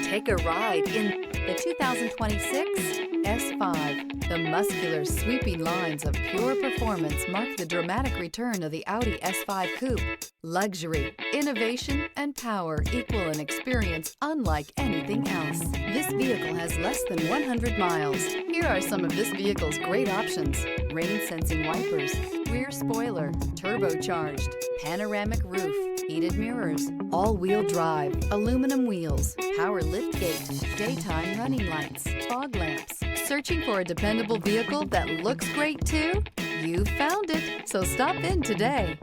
Take a ride in the 2026 S5. The muscular, sweeping lines of pure performance mark the dramatic return of the Audi S5 Coupe. Luxury, innovation, and power equal an experience unlike anything else. This vehicle has less than 100 miles. Here are some of this vehicle's great options: rain-sensing wipers, rear spoiler, turbocharged, panoramic roof, heated mirrors, all-wheel drive, aluminum wheels, power liftgate, daytime running lights, fog lamps. Searching for a dependable vehicle that looks great too? You found it, so stop in today.